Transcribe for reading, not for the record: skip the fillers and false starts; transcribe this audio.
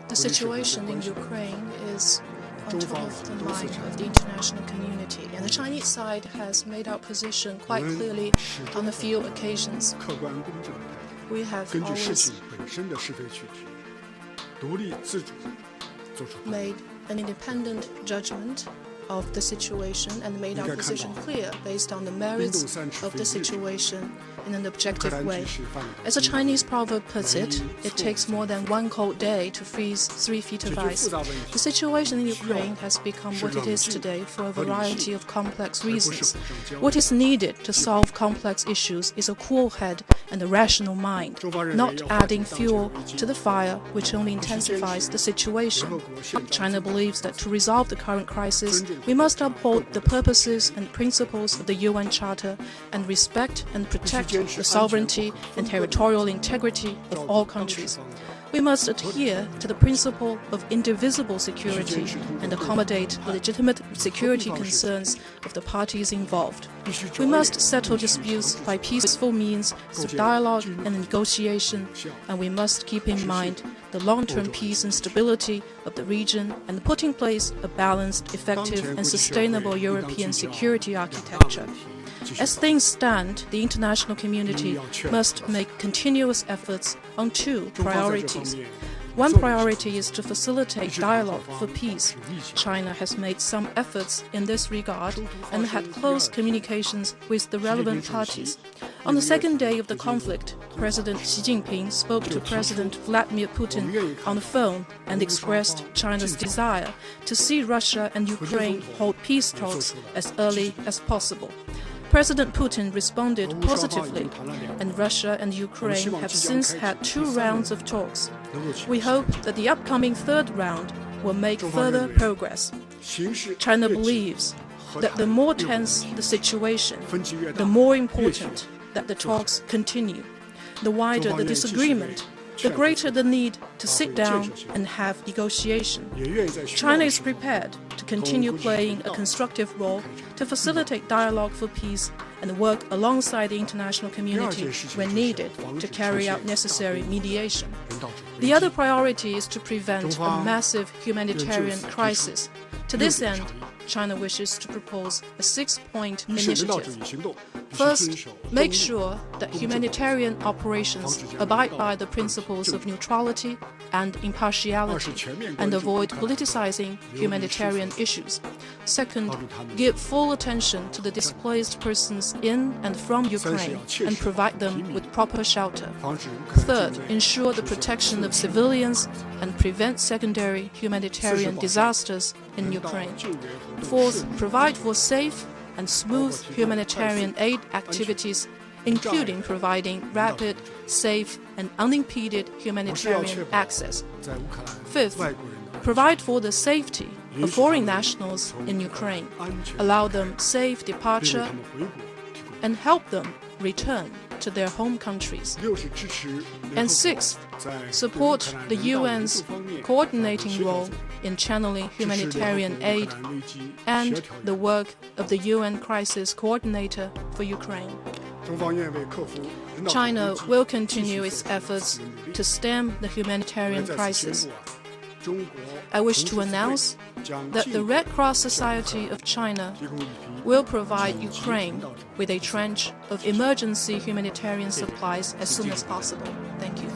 The situation in Ukraine is on top of the mind of the international community, and the Chinese side has made our position quite clearly on a few occasions. We have always made an independent judgment of the situation and made our position clear based on the merits of the situation in an objective way. As a Chinese proverb puts it, it takes more than one cold day to freeze 3 feet of ice. The situation in Ukraine has become what it is today for a variety of complex reasons. What is needed to solve complex issues is a cool head and a rational mind, not adding fuel to the fire, which only intensifies the situation. China believes that to resolve the current crisis, we must uphold the purposes and principles of the UN Charter and respect and protect the sovereignty and territorial integrity of all countries. We must adhere to the principle of indivisible security and accommodate the legitimate security concerns of the parties involved. We must settle disputes by peaceful means through dialogue and negotiation, and we must keep in mind the long-term peace and stability of the region and put in place a balanced, effective, and sustainable European security architecture. As things stand, the international community must make continuous efforts on 2 priorities. One priority is to facilitate dialogue for peace. China has made some efforts in this regard and had close communications with the relevant parties. On the second day of the conflict, President Xi Jinping spoke to President Vladimir Putin on the phone and expressed China's desire to see Russia and Ukraine hold peace talks as early as possible. President Putin responded positively, and Russia and Ukraine have since had 2 rounds of talks. We hope that the upcoming 3rd round will make further progress. China believes that the more tense the situation, the more important that the talks continue. The wider the disagreement, the greater the need to sit down and have negotiation. China is prepared to continue playing a constructive role to facilitate dialogue for peace and work alongside the international community when needed to carry out necessary mediation. The other priority is to prevent a massive humanitarian crisis. To this end, China wishes to propose a 6-point initiative. First, make sure that humanitarian operations abide by the principles of neutrality and impartiality and avoid politicizing humanitarian issues. Second, give full attention to the displaced persons in and from Ukraine and provide them with proper shelter. Third, ensure the protection of civilians and prevent secondary humanitarian disasters in Ukraine. Fourth, provide for safe and smooth humanitarian aid activities, including providing rapid, safe, and unimpeded humanitarian access. Fifth, provide for the safety of foreign nationals in Ukraine, allow them safe departure, and help them return to their home countries. And sixth, support the UN's coordinating role in channeling humanitarian aid and the work of the UN Crisis Coordinator for Ukraine. China will continue its efforts to stem the humanitarian crisis. I wish to announce that the Red Cross Society of China will provide Ukraine with a tranche of emergency humanitarian supplies as soon as possible. Thank you.